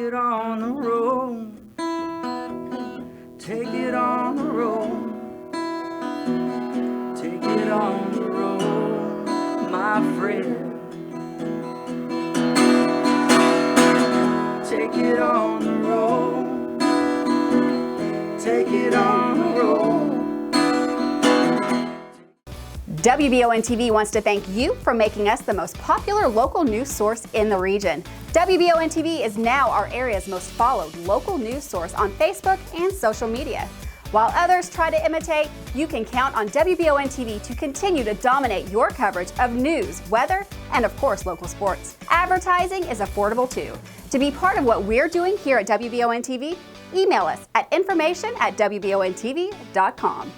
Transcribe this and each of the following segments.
it on the road. Take it on the road. Take it on the road, my friend. Take it on the road. Take it on the road. WBON-TV wants to thank you for making us the most popular local news source in the region. WBON-TV is now our area's most followed local news source on Facebook and social media. While others try to imitate, you can count on WBON-TV to continue to dominate your coverage of news, weather, and of course local sports. Advertising is affordable too. To be part of what we're doing here at WBON-TV, email us at information@wbontv.com.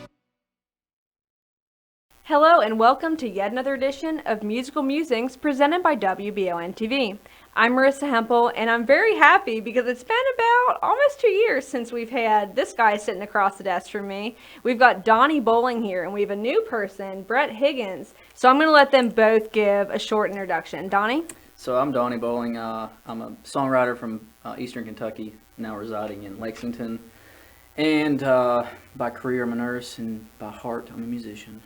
Hello and welcome to yet another edition of Musical Musings presented by WBON-TV. I'm Marissa Hempel and I'm very happy because it's been about almost 2 years since we've had this guy sitting across the desk from me. We've got Donnie Bowling here and we have a new person, Brett Higgins. So I'm going to let them both give a short introduction. Donnie? So I'm Donnie Bowling. I'm a songwriter from Eastern Kentucky, now residing in Lexington. And by career I'm a nurse and by heart I'm a musician.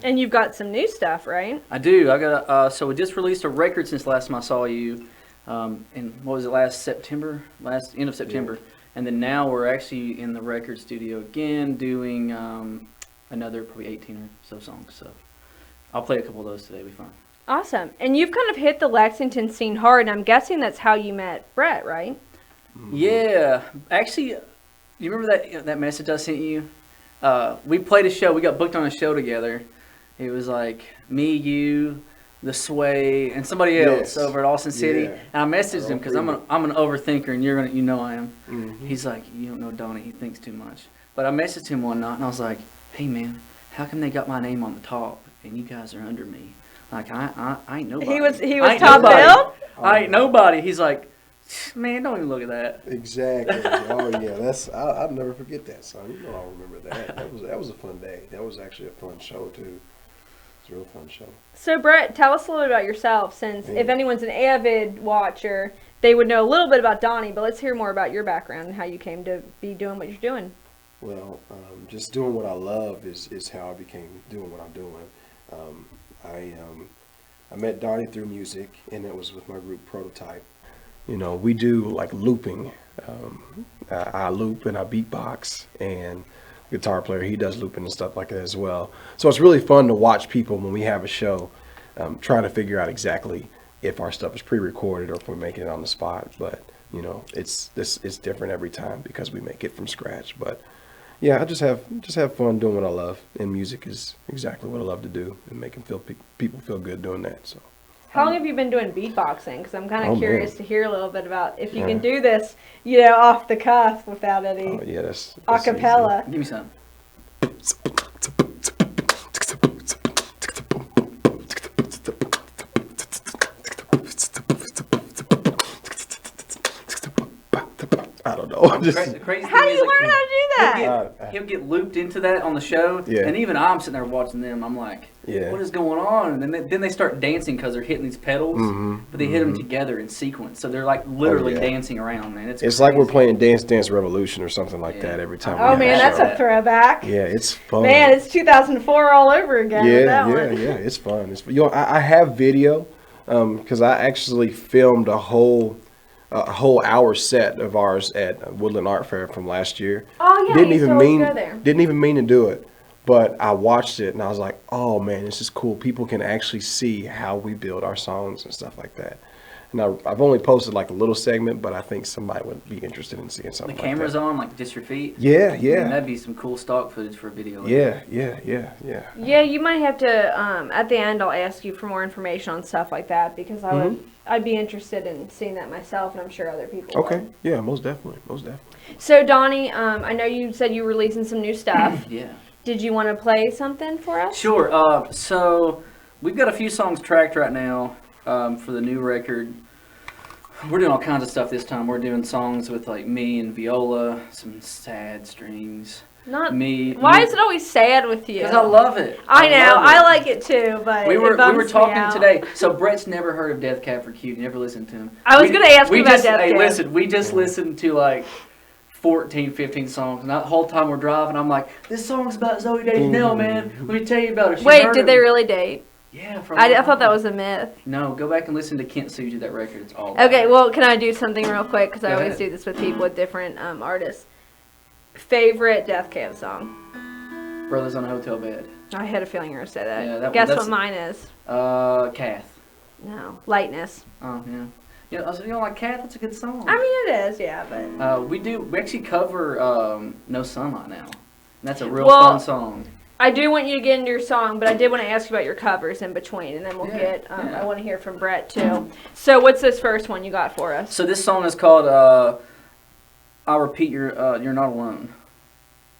And you've got some new stuff, right? I do. I got so we just released a record since last time I saw you, in what was it, end of September, and then now we're actually in the record studio again doing another probably 18 or so songs. So I'll play a couple of those today. It'll be fun. Awesome. And you've kind of hit the Lexington scene hard, and I'm guessing that's how you met Brett, right? Yeah, actually, you remember that message I sent you? We played a show. We got booked on a show together. It was like me, you, the Sway, and somebody else over at Austin City. Yeah. And I messaged him because I'm an overthinker, and you know I am. Mm-hmm. He's like, you don't know Donnie. He thinks too much. But I messaged him one night, and I was like, hey man, how come they got my name on the top and you guys are under me? Like I ain't nobody. He was top billed? I ain't nobody. He's like, man, don't even look at that. Exactly. Oh yeah, I'll never forget that, son. You know I'll remember that. That was a fun day. That was actually a fun show too. It was a real fun show. So Brett, tell us a little bit about yourself, since if anyone's an avid watcher, they would know a little bit about Donnie, but let's hear more about your background and how you came to be doing what you're doing. Well, just doing what I love is how I became doing what I'm doing. I met Donnie through music, and it was with my group Prototype. You know, we do like looping. I loop and I beatbox, and guitar player, he does looping and stuff like that as well. So it's really fun to watch people when we have a show, trying to figure out exactly if our stuff is pre-recorded or if we're making it on the spot. But you know, it's different every time because we make it from scratch. But yeah, I just have fun doing what I love, and music is exactly what I love to do, and making people feel good doing that. So. How long have you been doing beatboxing? Because I'm kind of curious to hear a little bit about if you can do this, off the cuff without any that's acapella. Give me some. I don't know. The crazy How do thing you is, learn how to do that? He'll get looped into that on the show, and even I'm sitting there watching them. I'm like, what is going on? And then they start dancing because they're hitting these pedals, but they hit them together in sequence, so they're like literally dancing around, man. It's like we're playing Dance Revolution or something like that every time. Oh man, that's a throwback. Yeah, it's fun. Man, it's 2004 all over again. With that one. It's fun. I have video because I actually filmed a whole hour set of ours at Woodland Art Fair from last year. Oh yeah, didn't you even go there. Didn't even mean to do it, but I watched it and I was like, oh man, this is cool. People can actually see how we build our songs and stuff like that. And I've only posted like a little segment, but I think somebody would be interested in seeing something. The camera's on, like just your feet. Yeah. And that'd be some cool stock footage for a video. Yeah. Yeah, you might have to. At the end, I'll ask you for more information on stuff like that because I'd be interested in seeing that myself, and I'm sure other people. Okay. would. Yeah, most definitely. So Donnie, I know you said you were releasing some new stuff. Yeah. Did you want to play something for us? Sure. So we've got a few songs tracked right now for the new record. We're doing all kinds of stuff this time. We're doing songs with like me and viola, some sad strings. Not me. Why is it always sad with you? Because I love it. I know. love I it. like it too, but We were it bums me talking out. today. So Brett's never heard of Death Cab for Cutie. Never listened to him. I was gonna ask you about Death Hey, Cab. listen. We just listened to like 14, 15 songs, and the whole time we're driving, I'm like, "This song's about Zoe Deschanel, man. Let me tell you about her." She Wait, heard did of they it. really date? Yeah. I thought that was a myth. No, go back and listen to Kent Suji, that record. It's all. Okay, well, can I do something real quick? Because I Go always ahead. do this with people with different artists. Favorite Death Cab song? Brothers on a Hotel Bed. I had a feeling you were going to say that. Yeah, Guess that's- what mine is? Kath. No, Lightness. Oh yeah. You know, like Kath. That's a good song. I mean, it is, yeah, but... We actually cover No Sunlight now. And that's a real Well, fun song. I do want you to get into your song, but I did want to ask you about your covers in between, and then we'll Yeah, get... yeah. I want to hear from Brett, too. So what's this first one you got for us? So this song is called I'll Repeat You're Not Alone.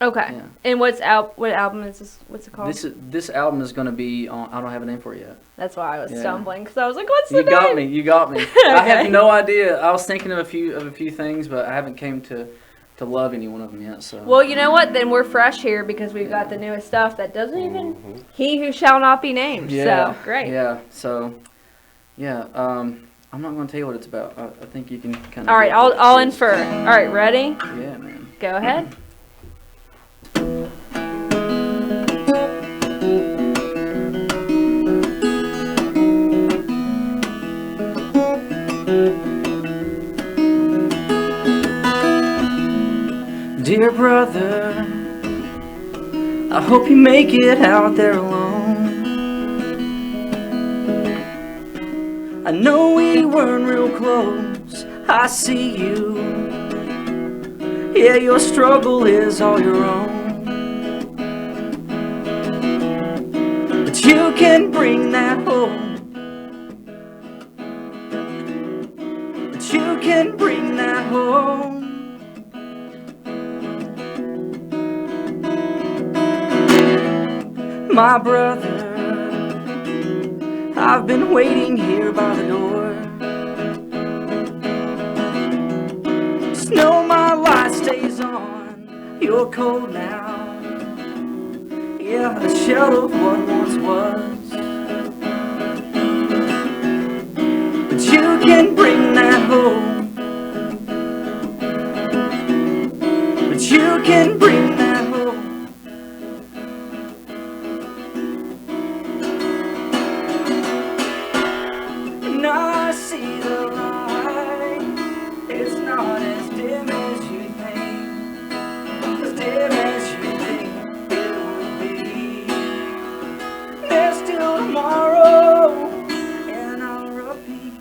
Okay. Yeah. And what album is this? What's it called? This album is going to be on, I don't have a name for it yet. That's why I was Yeah. stumbling, because I was like, what's the You got name? me. You got me. I have Okay. no idea. I was thinking of a few things, but I haven't came to love any one of them yet. So. Well, you know what? Then we're fresh here because we've got the newest stuff that doesn't even... He Who Shall Not Be Named. Yeah. So, great. Yeah. So, yeah. I'm not going to tell you what it's about. I think you can kind of. All right, I'll infer. All right, ready? Yeah, man. Go ahead. Dear brother, I hope you make it out there alone. I know we weren't real close, I see you. Yeah, your struggle is all your own. But you can bring that home. But you can bring that home. My brother, I've been waiting here by the door. Just know my light stays on. You're cold now. Yeah, a shell of what once was. But you can bring that home. But you can bring that home. And I see the light. It's not as dim as you think. As dim as you think it would be. There's still tomorrow, and I'll repeat.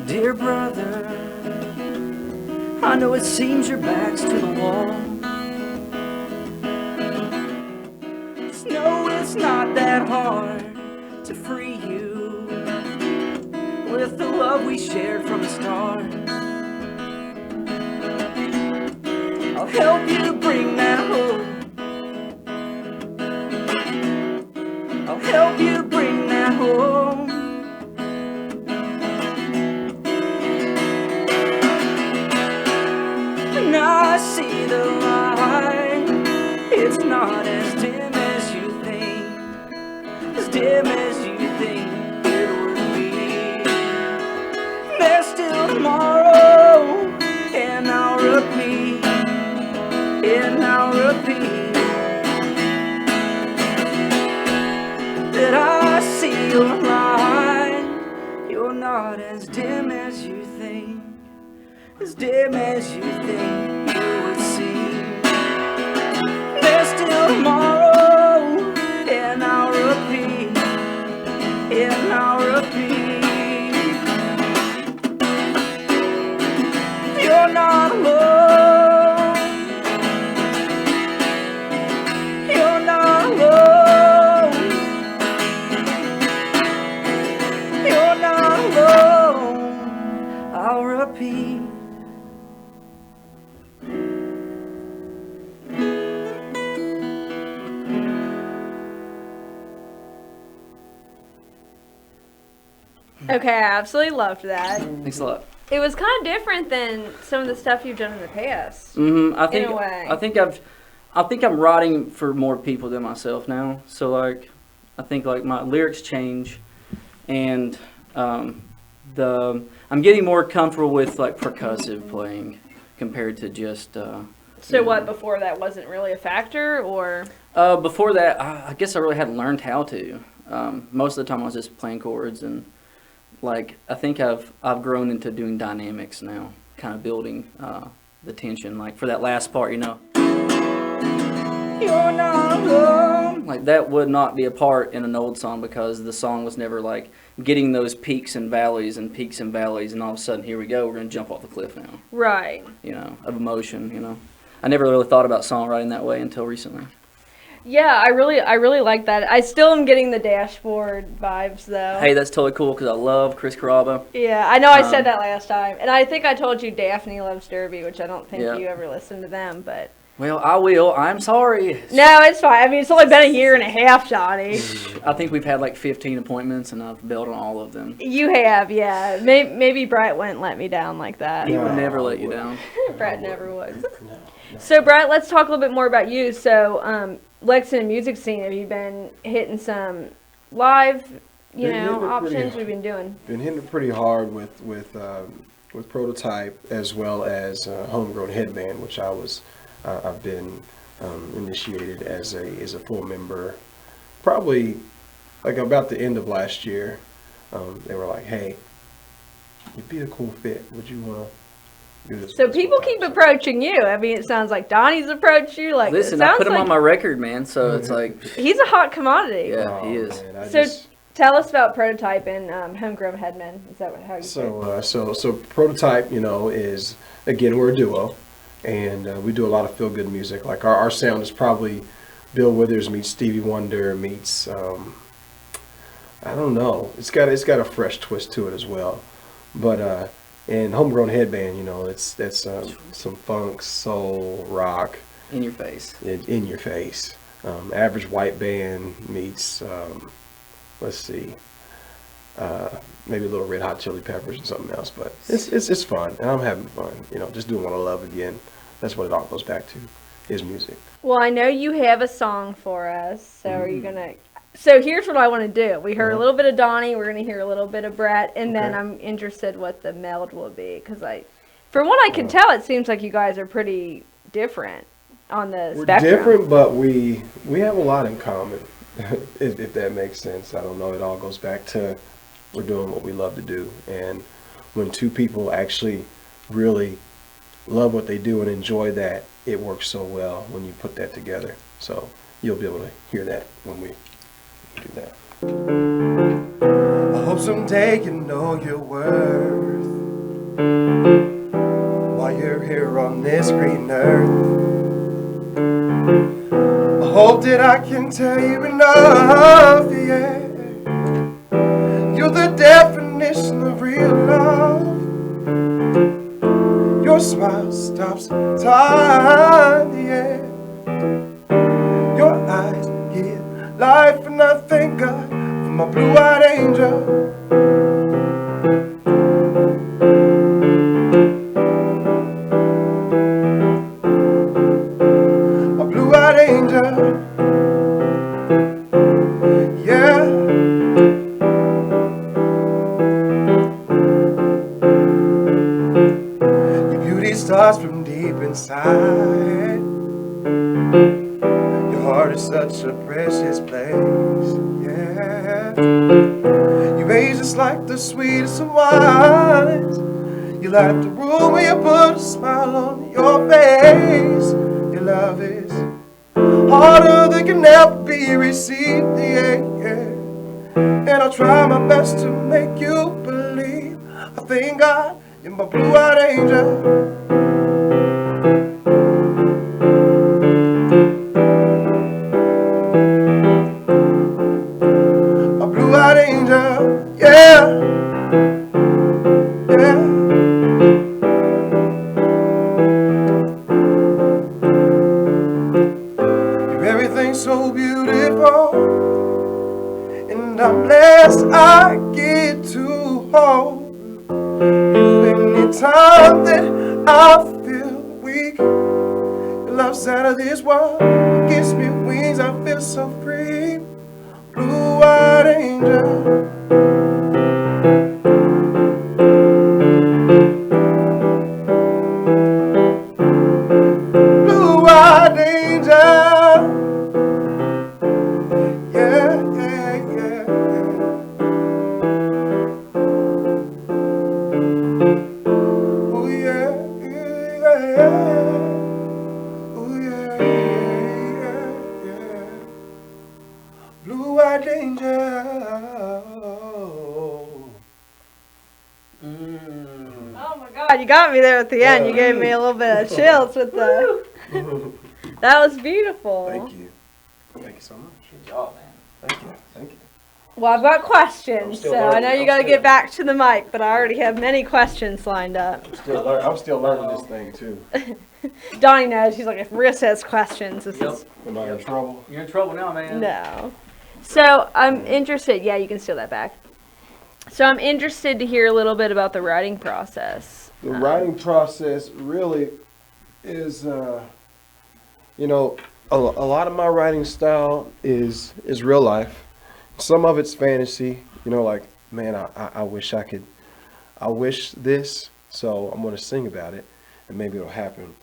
Dear brother, I know it seems your back's to the wall. Just know it's not that hard to free you with the love we shared from the start. I'll help you bring that home. I'll help you bring that home. And I see the light. It's not as dim as you think. As dim as you think it would be. There's still tomorrow, and I'll repeat. And I'll repeat that I see your light. You're not as dim as you think. As dim as you think you would seem. There's still tomorrow, and I'll repeat, and I'll repeat. You're not alone. You're not alone. Okay, I absolutely loved that. Thanks a lot. It was kind of different than some of the stuff you've done in the past. I In a way. I think I'm writing for more people than myself now. So like, I think like my lyrics change, and I'm getting more comfortable with like percussive playing compared to just. So what, before that wasn't really a factor, or? Before that, I guess I really hadn't learned how to. Most of the time, I was just playing chords, and like I think I've grown into doing dynamics now, kind of building the tension. Like for that last part, you're not alone. Like that would not be a part in an old song because the song was never like getting those peaks and valleys, and all of a sudden, here we go, we're gonna jump off the cliff now. Right. Of emotion. I never really thought about songwriting that way until recently. Yeah, I really like that. I still am getting the dashboard vibes though. Hey, that's totally cool because I love Chris Carrabba. Yeah, I know I said that last time, and I think I told you Daphne loves Derby, which I don't think Yeah. you ever listened to them, but. Well, I will. I'm sorry. No, it's fine. I mean, it's only been a year and a half, Donnie. I think we've had like 15 appointments, and I've bailed on all of them. You have, yeah. Maybe Brett wouldn't let me down like that. He would never let you down. Brett never would. So, Brett, let's talk a little bit more about you. So, Lexington music scene, have you been hitting some live, options we've been doing? Been hitting it pretty hard with Prototype as well as Homegrown Headband, which I've been initiated as a full member. Probably like about the end of last year, they were like, "Hey, you'd be a cool fit. Would you want to?" So people keep approaching you. I mean, it sounds like Donnie's approached you. Like, Listen, it sounds I put him like on my record, man. So it's like, he's a hot commodity. yeah, he is. Man, So tell us about Prototype and Homegrown Headman. Is that how you say it? So Prototype, is, again, we're a duo, and we do a lot of feel good music. Like our sound is probably Bill Withers meets Stevie Wonder meets I don't know. It's got a fresh twist to it as well, but. And Homegrown Headband, that's some funk, soul, rock. In your face. In your face. Average White Band meets, let's see, maybe a little Red Hot Chili Peppers and something else. But it's fun, and I'm having fun. Just doing what I love again. That's what it all goes back to, is music. Well, I know you have a song for us. So are you gonna? So here's what I want to do. We heard a little bit of Donnie. We're going to hear a little bit of Brett. And then I'm interested what the meld will be. Because from what I can tell, it seems like you guys are pretty different on the We're spectrum. different, but we have a lot in common, if that makes sense. I don't know. It all goes back to we're doing what we love to do. And when two people actually really love what they do and enjoy that, it works so well when you put that together. So you'll be able to hear that when we do that. I hope someday you know your worth while you're here on this green earth. I hope that I can tell you enough, yeah. You're the definition of real love. Your smile stops time, yeah. Your eyes give life, and I thank God for my blue-eyed angel. My blue-eyed angel, yeah. Your beauty starts from deep inside. Your heart is such a precious place, yeah. You raise us like the sweetest of wines. You light up the room when you put a smile on your face. Your love is harder than can ever be received, yeah, yeah. And I'll try my best to make you believe. I thank God you're my blue-eyed angel. Yeah, yeah. You're everything so beautiful, and I'm blessed I get to hold you anytime that I feel weak. Your love's out of this world, gives me wings, I feel so free. Blue-eyed angel. Blue-eyed angel. Yeah, yeah, yeah, yeah. Oh yeah, yeah, yeah. Oh yeah, yeah, yeah. Blue-eyed angel. Oh my God, you got me there at the end. You gave me a little bit of chills with the. That was beautiful. Thank you. Thank you so much. Good job, man. Thank you. Thank you. Well, I've got I'm questions, still so I learning. know you I'm got to still- get back to the mic, but I already have many questions lined up. I'm still learning this thing too. Donnie knows. He's like, if Marissa has questions, this Yep. is. Am I in trouble? You're in trouble now, man. No. So I'm interested. Yeah, you can steal that back. So I'm interested to hear a little bit about the writing process. The writing process really is, you know, a lot of my writing style is real life. Some of it's fantasy, you know, like, man, I wish I wish this, so I'm going to sing about it, and maybe it'll happen.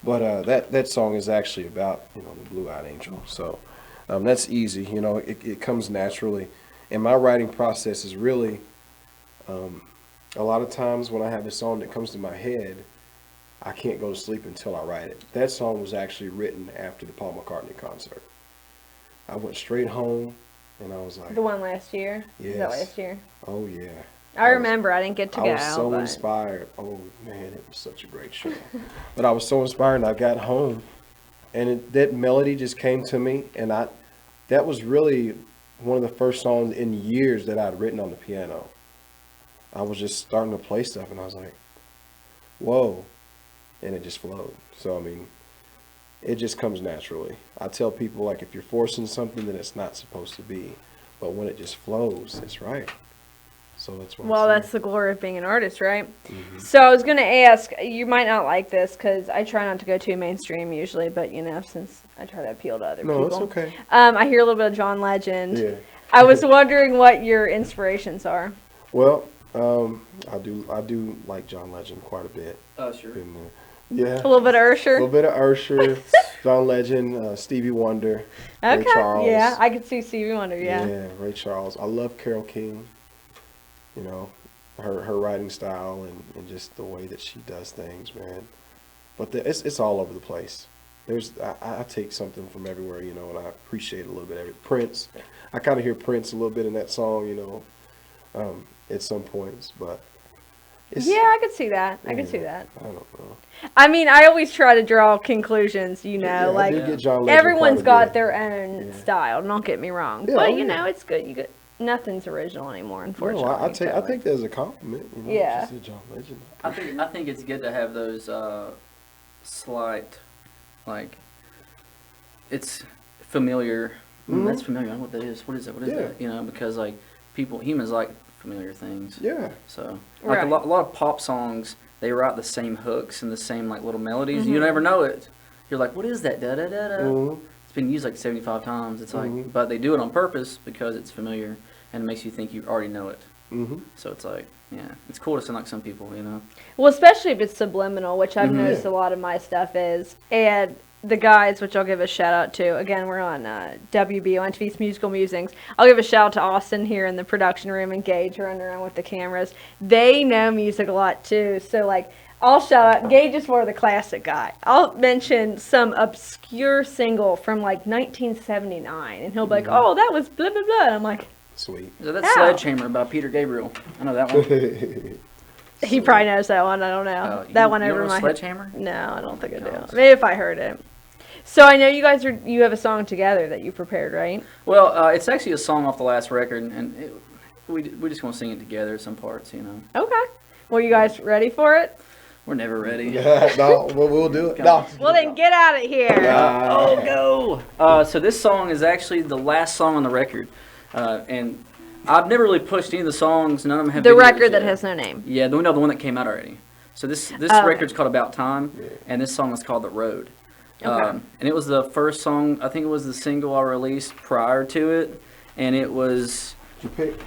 But that song is actually about, you know, the blue-eyed angel. So that's easy, you know, it comes naturally. And my writing process is really, a lot of times when I have a song that comes to my head, I can't go to sleep until I write it. That song was actually written after the Paul McCartney concert. I went straight home, and I was like, The one last year. Is that Yes. last year? oh yeah. I remember. I didn't get to I go. was so but- inspired. Oh man, it was such a great show. But I was so inspired, and I got home, and that melody just came to me, and that was really one of the first songs in years that I'd written on the piano. I was just starting to play stuff, and I was like, whoa, and it just flowed. So I mean, it just comes naturally. I tell people, like, if you're forcing something, then it's not supposed to be, but when it just flows, it's right. So that's what. Well, I say. that's the glory of being an artist, right? Mhm. So I was going to ask, you might not like this because I try not to go too mainstream usually, but you know, since I try to appeal to other No, people. it's okay. I hear a little bit of John Legend. Yeah. I was wondering what your inspirations are. Well, I do like John Legend quite a bit. Sure. And, yeah. A little bit of A Ursher. little bit of Ursher, John Legend, Stevie Wonder, Ray Okay. Charles. Yeah, I could see Stevie Wonder. Yeah. Yeah, Ray Charles. I love Carole King. You know, her writing style and just the way that she does things, man. But it's all over the place. I take something from everywhere, you know, and I appreciate a little bit of it. Prince, I kind of hear Prince a little bit in that song, you know, at some points, but it's, Yeah, I could see that. I could see that. I don't know. I mean, I always try to draw conclusions, you know, Yeah, I like did get John Legend everyone's quite a got bit. their own Yeah. style. Don't get me wrong, Yeah, but oh, you yeah. know, it's good. You get nothing's original anymore, unfortunately. No, I so, think there's a compliment. You know, Yeah. just a John Legend. I think it's good to have those slight, like, it's familiar. Mhm. That's familiar. I don't know what that is. What is that? What is Yeah. that? You know, because like humans like familiar things. Yeah. So like Right. a lot of pop songs, they write the same hooks and the same like little melodies. You Mhm. never know it. You're like, what is that? Da da da da. Mhm. It's been used like 75 times. It's like, Mhm. but they do it on purpose because it's familiar and it makes you think you already know it. Mhm. So it's like, yeah, it's cool to sound like some people, you know. Well, especially if it's subliminal, which I've Mhm. noticed a lot of my stuff is, and the guys, which I'll give a shout out to. Again, we're on WBO TV's Musical Musings. I'll give a shout out to Austin here in the production room and Gage running around with the cameras. They know music a lot too. So like, I'll shout out. Gage is more of the classic guy. I'll mention some obscure single from like 1979, and he'll be like, "Oh, that was blah blah blah." And I'm like, Sweet. So that's Ow. Sledgehammer by Peter Gabriel. I know that one. he probably knows that one. I don't know that one you over don't know my head. Sledgehammer? No, I don't think I do. Gosh. Maybe if I heard it. So I know you guys you have a song together that you prepared, right? Well, it's actually a song off the last record, and we just gonna sing it together some parts, you know. Okay. Well, you guys ready for it? We're never ready. No, we'll do it. No. Well, then get out of here. Oh, go! So this song is actually the last song on the record, and I've never really pushed any of the songs. None of them have The videos record that yet. has no name. Yeah, the one that came out already. So this okay. record's called About Time, and this song is called The Road. Okay. And it was the first song, I think it was the single I released prior to it, and it was... Did you pick?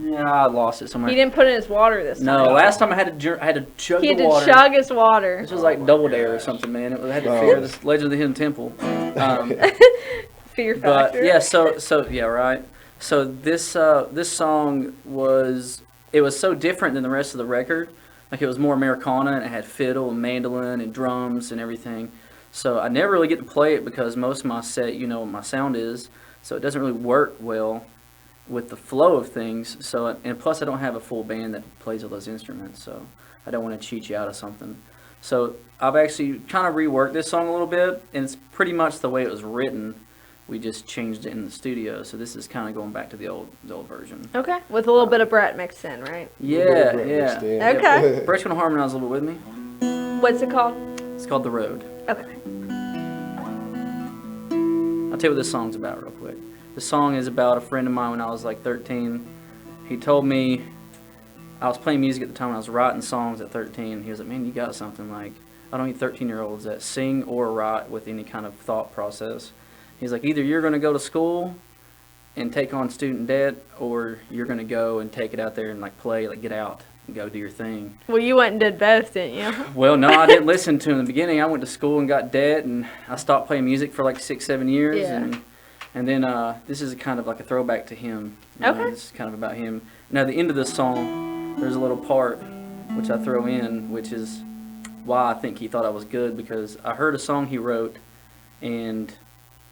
Yeah, I lost it somewhere. He didn't put in his water this time. No, last time I had to chug He had the to water. chug his water. This was like Double Dare or something, man. I had to figure this Legend of the Hidden Temple. Fear But factor. yeah, so yeah, right. So this song was so different than the rest of the record. Like it was more Americana, and it had fiddle and mandolin and drums and everything. So I never really get to play it because most of my set, you know what my sound is, so it doesn't really work well with the flow of things. So, and plus I don't have a full band that plays all those instruments, so I don't want to cheat you out of something. So I've actually kind of reworked this song a little bit, and it's pretty much the way it was written. We just changed it in the studio, so this is kind of going back to the old version. Okay. With a little bit of Brett mixed in, right? Yeah. Okay. Brett's gonna harmonize a little bit with me. What's it called? It's called The Road. Okay. I'll tell you what this song's about real quick. The song is about a friend of mine when I was like 13. He told me, I was playing music at the time when I was writing songs at 13. He was like, man, you got something. Like, I don't need 13-year-olds that sing or write with any kind of thought process. He's like, either you're going to go to school and take on student debt, or you're going to go and take it out there and like play, like get out and go do your thing. Well, you went and did both, didn't you? Well, no, I didn't listen to him in the beginning. I went to school and got debt, and I stopped playing music for like 6-7 years. Yeah. And then this is kind of like a throwback to him. You know, Okay. This is kind of about him. Now, at the end of this song, there's a little part which I throw in, which is why I think he thought I was good, because I heard a song he wrote, and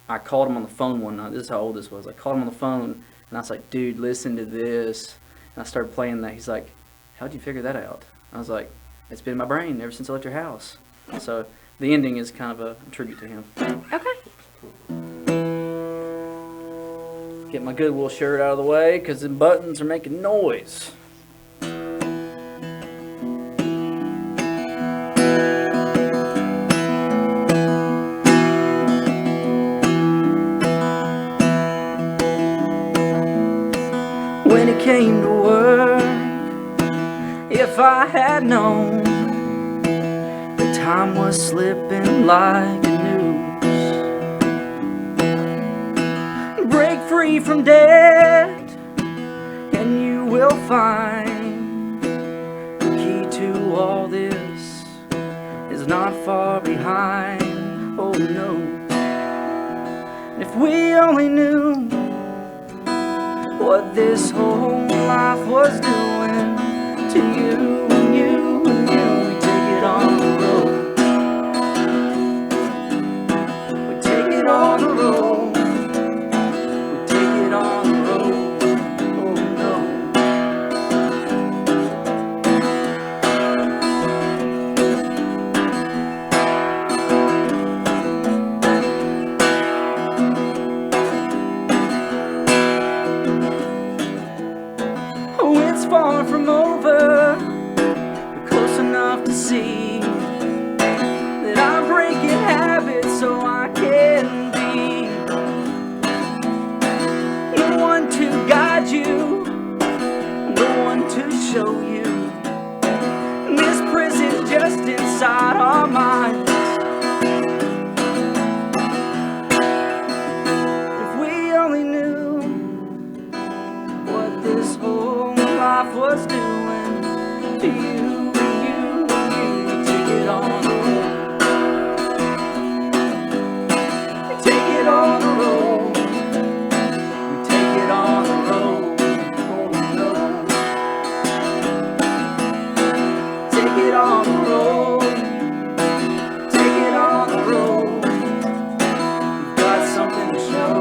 I called him on the phone one night. This is how old this was. I called him on the phone, and I was like, dude, listen to this. And I started playing that. He's like, how'd you figure that out? I was like, it's been in my brain ever since I left your house. So the ending is kind of a tribute to him. Okay. Get my Goodwill shirt out of the way because the buttons are making noise. When it came to work, if I had known the time was slipping like a noose. Break free from debt, and you will find the key to all this is not far behind. Oh no. And if we only knew what this whole life was doing to you and you and you, we take it on the road. We take it on the road. We take it on the road. Oh no. Oh, it's far from over, but close enough to see that I'm breaking habits so I can be the one to guide you, the one to show you this prison just inside our minds. If we only knew what this whole life was doing to you and you and you, we take it on the road. We take it on the road. We take it on the road. Oh no. Take it on the road. Take it on the road. We've got something to show.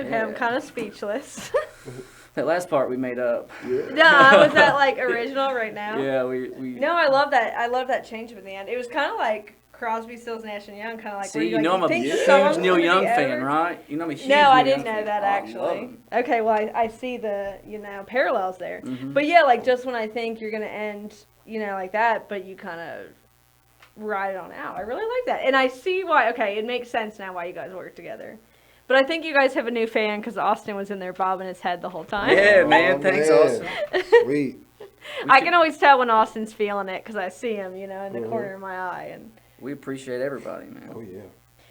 Okay, I'm Yeah. kind of speechless. That last part we made up. No, was that like original right now? Yeah, we. No, I love that. I love that change at the end. It was kind of like Crosby, Stills, Nash and Young, kind of like. See, where you know I'm a think the huge song's Neil gonna Young be fan, over. right? You know I'm a huge No, Neil I Young didn't know fan. that Oh, I actually. love him. Okay, well I see the parallels there. Mhm. But yeah, like just when I think you're gonna end, like that, but you kind of ride it on out. I really like that, and I see why. Okay, it makes sense now why you guys work together. But I think you guys have a new fan because Austin was in there bobbing his head the whole time. Yeah, man. Thanks, man. Austin. Sweet. I can always tell when Austin's feeling it because I see him, in the Mhm. corner of my eye. And We appreciate everybody, man. Oh yeah.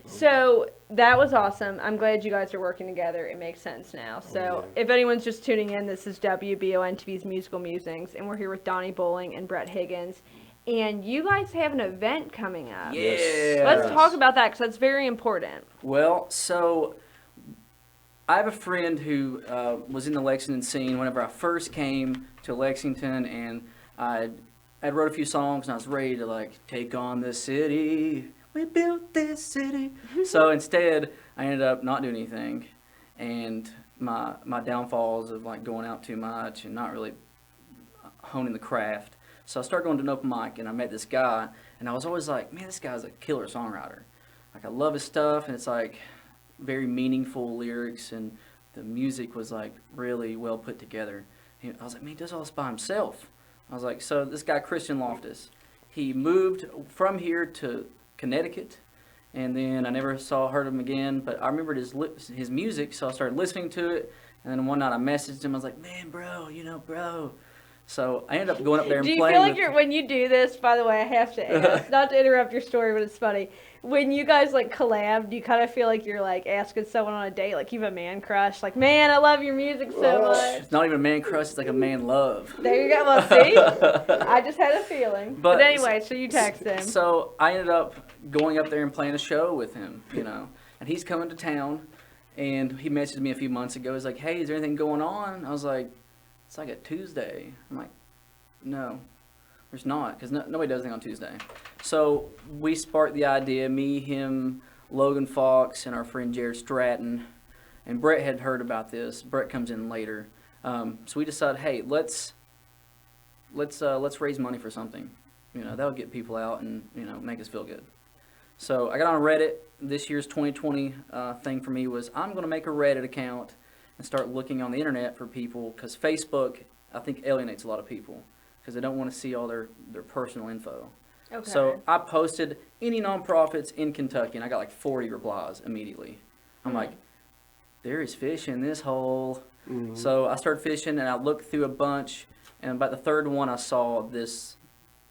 so that was awesome. I'm glad you guys are working together. It makes sense now. So yeah. if anyone's just tuning in, this is WBON-TV's Musical Musings, and we're here with Donnie Bowling and Brett Higgins. And you guys have an event coming up. Yeah. Let's talk about that because that's very important. Well, so I have a friend who was in the Lexington scene whenever I first came to Lexington, and I wrote a few songs, and I was ready to like take on the city. We built this city. So instead, I ended up not doing anything, and my downfalls of like going out too much and not really honing the craft. So I started going to an open mic, and I met this guy, and I was always like, man, this guy's a killer songwriter. Like I love his stuff, and it's like very meaningful lyrics, and the music was like really well put together. And I was like, man, he does all this by himself. I was like, so this guy Christian Loftus, he moved from here to Connecticut, and then I never heard of him again. But I remembered his music, so I started listening to it. And then one night I messaged him. I was like, man, bro, bro. So I ended up going up there and Do you playing. feel like when you do this, by the way, I have to ask, not to interrupt your story, but it's funny. When you guys like collab, do you kind of feel like you're like asking someone on a date, like you have a man crush, like, man, I love your music so much. It's not even a man crush, it's like a man love. There you go. Well, see, I just had a feeling. But anyway, so you text him. So I ended up going up there and playing a show with him, and he's coming to town, and he messaged me a few months ago. He's like, hey, is there anything going on? I was like, it's like a Tuesday. I'm like, no, there's not, because nobody does anything on Tuesday. So we sparked the idea, me, him, Logan Fox, and our friend Jared Stratton, and Brett had heard about this. Brett comes in later. So we decided, hey, let's raise money for something. That'll get people out and, make us feel good. So I got on Reddit. This year's 2020 thing for me was I'm going to make a Reddit account and start looking on the internet for people, because Facebook, I think, alienates a lot of people because they don't want to see all their personal info. Okay. So I posted any nonprofits in Kentucky, and I got like 40 replies immediately. I'm like, there is fish in this hole. Mhm. So I started fishing, and I looked through a bunch, and about the third one I saw the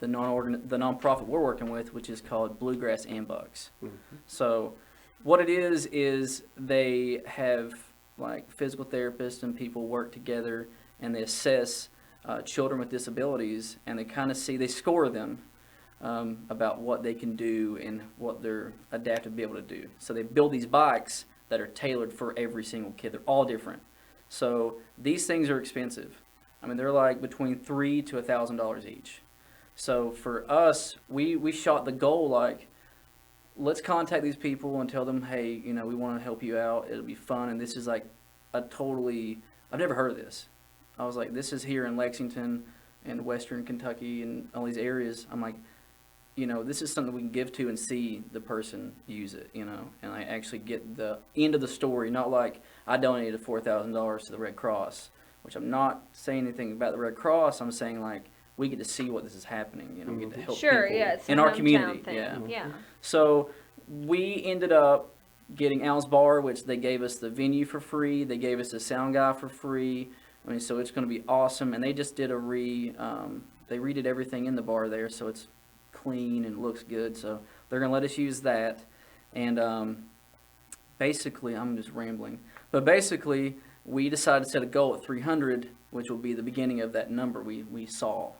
nonprofit we're working with, which is called Bluegrass and Bucks. Mhm. So what it is they have like physical therapists and people work together, and they assess children with disabilities, and they score them about what they can do and what they're adapted to be able to do. So they build these bikes that are tailored for every single kid. They're all different. So these things are expensive. I mean, they're like between $3,000 to $1,000 each. So for us, we shot the goal like, let's contact these people and tell them, hey, we want to help you out. It'll be fun. And this is like I've never heard of this. I was like, this is here in Lexington and Western Kentucky and all these areas. I'm like, this is something we can give to and see the person use it, and I actually get the end of the story, not like I donated $4,000 to the Red Cross, which I'm not saying anything about the Red Cross. I'm saying like we get to see what this is happening, we get to help Sure, people yeah, it's a in our hometown community. thing. Yeah. So we ended up getting Al's Bar, which they gave us the venue for free. They gave us the sound guy for free. I mean, so it's going to be awesome. And they just did they redid everything in the bar there, so it's clean and looks good. So they're going to let us use that. And basically, I'm just rambling. But basically, we decided to set a goal at 300, which will be the beginning of that number we saw.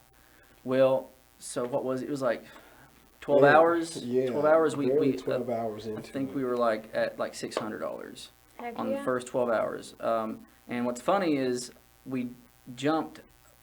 Well, so what was it? It was like 12 hours. Yeah. 12 hours. Barely 12 hours into I think it. we were like at like $600 Heck on yeah. the first 12 hours. And what's funny is we jumped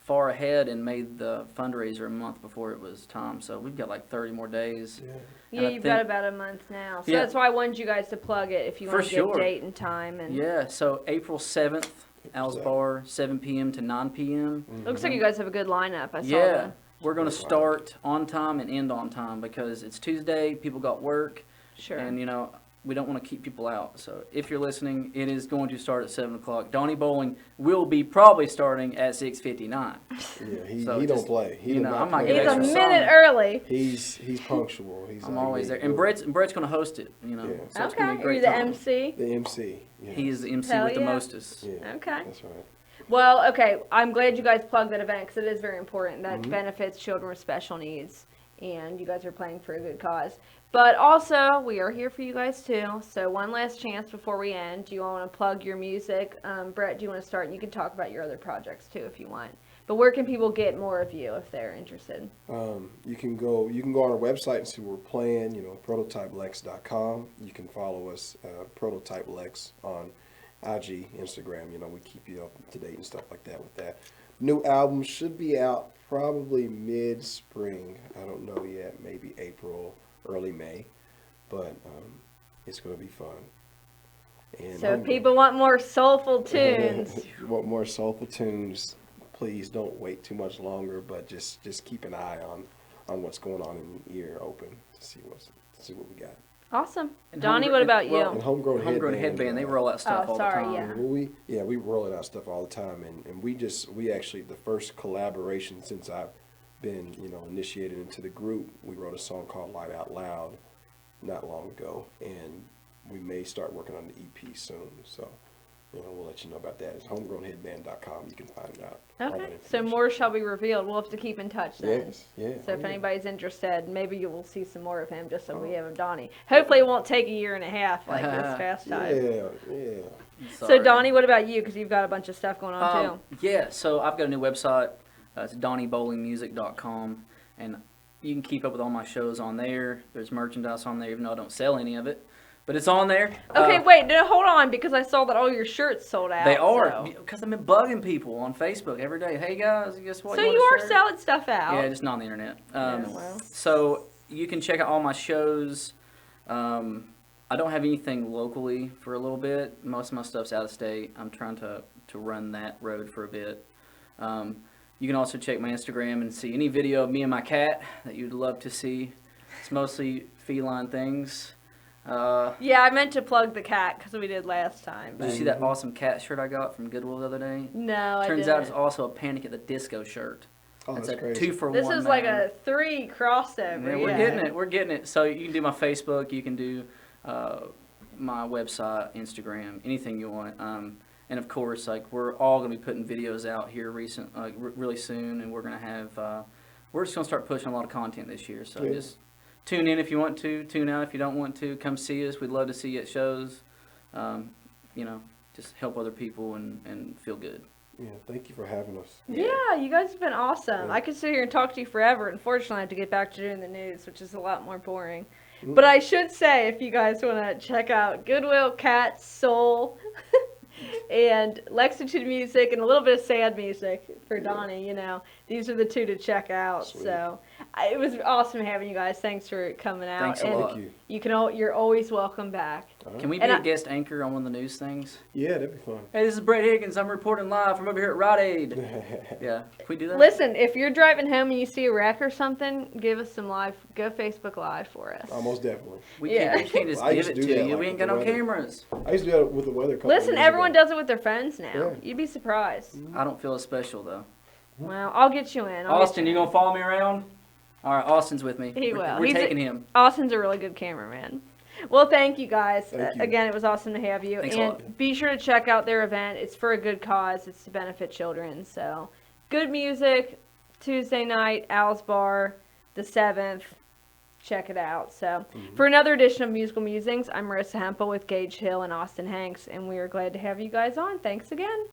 far ahead and made the fundraiser a month before it was time. So we've got like 30 more days. Yeah. Yeah, you've got about a month now. So Yeah. that's why I wanted you guys to plug it if you want to get date and time. And Yeah, so April 7th, Al's Bar, 7 p.m. to 9 p.m. Looks like you guys have a good lineup. I saw Yeah, that. we're going to start on time and end on time because it's Tuesday, people got work, Sure. and, you know, we don't want to keep people out. So if you're listening, it is going to start at 7 o'clock. Donnie Bowling will be probably starting at 6:59. Yeah, he So he just, don't play. He you do know, not I'm not play. He's getting a extra minute song. early. He's punctual. I'm always there. And Brett's going to host it, you know. Yeah. So it's Okay. going to be a Are great you the time. MC? The MC. Yeah. He is the MC Hell with the yeah. mostest. Yeah. Okay. That's right. Well, okay. I'm glad you guys plugged that event because it is very important. That benefits children with special needs, and you guys are playing for a good cause. But also, we are here for you guys too. So one last chance before we end. Do you want to plug your music? Brett, do you want to start? And you can talk about your other projects too if you want. But where can people get more of you if they're interested? You can go on our website and see what we're playing. You know, prototypelex.com. You can follow us, prototypelex on IG, Instagram. You know, we keep you up to date and stuff like that with that. New album should be out probably mid-spring. I don't know yet. Maybe April, early May. But it's going to be fun. And So if people want more soulful tunes. If you want more soulful tunes, please don't wait too much longer. But just keep an eye on what's going on in your ear open to see what we got. Awesome. And Donnie, what about well, you? And Homegrown Headband, they roll out stuff Oh, all sorry, the time. yeah. We roll out stuff all the time, and we actually the first collaboration since I've been initiated into the group. We wrote a song called Light Out Loud not long ago, and we may start working on the EP soon. So we'll let you know about that. It's homegrownheadband.com. You can find out. all that Okay. So information. more shall be revealed. We'll have to keep in touch then. Yes, yeah. So if yeah. anybody's interested, maybe you will see some more of him just so we have Donnie. Hopefully it won't take a year and a half like this fast time. Yeah. So Donnie, what about you? Because you've got a bunch of stuff going on too. Yeah, so I've got a new website. It's DonnieBowlingMusic.com, and you can keep up with all my shows on there. There's merchandise on there, even though I don't sell any of it, but it's on there. Okay, wait, no, hold on, because I saw that all your shirts sold out. They are, So, because I've been bugging people on Facebook every day. Hey guys, guess what? so want you a are shirt? selling stuff out. Yeah, just not on the internet. well. So you can check out all my shows. I don't have anything locally for a little bit. Most of my stuff's out of state. I'm trying to run that road for a bit. You can also check my Instagram and see any video of me and my cat that you'd love to see. It's mostly feline things. Yeah, I meant to plug the cat because we did last time. Did But you see that awesome cat shirt I got from Goodwill the other day? no, I Turns didn't. out it's also a Panic at the Disco shirt. Oh, It's that's a crazy. 2-for-1. This is like man. a 3 crossover. Yeah, we're getting it. So you can do my Facebook, you can do my website, Instagram, anything you want. And of course, like we're all gonna be putting videos out here really soon, and we're gonna have we're just gonna start pushing a lot of content this year. So Yeah. just tune in if you want to, tune out if you don't want to. Come see us. We'd love to see you at shows. Just help other people and feel good. Yeah, thank you for having us. Yeah, you guys have been awesome. Yeah. I could sit here and talk to you forever. Unfortunately, I have to get back to doing the news, which is a lot more boring. But I should say, if you guys want to check out Goodwill, Cat, Soul, and Lexington music, and a little bit of sad music for Donnie, these are the 2 to check out. Sweet. So it was awesome having you guys. Thanks for coming out. Thanks a and lot. Thank you. You're always welcome back. All right. Can we be And a guest anchor on one of the news things? Yeah, that'd be fun. Hey, this is Brett Higgins. I'm reporting live from over here at Rite Aid. Yeah, can we do that? Listen, if you're driving home and you see a wreck or something, give us some go Facebook Live for us. Almost definitely. We Yeah. can't just I give used it to to do that, you. like, We ain't with got the no weather. cameras. I used to do that with the weather. Listen, everyone does it with their phones now. Yeah. You'd be surprised. I don't feel as special though. Well, I'll get you in. Austin, you gonna follow me around? All right, Austin's with me. He We're- will. We're He's taking him. Austin's a really good cameraman. Well, thank you guys. Thank you. Again, it was awesome to have you. Thanks a and lot. be sure to check out their event. It's for a good cause. It's to benefit children. So, good music, Tuesday night, Al's Bar, the 7th. Check it out. So, for another edition of Musical Musings, I'm Marissa Hempel with Gage Hill and Austin Hanks, and we are glad to have you guys on. Thanks again.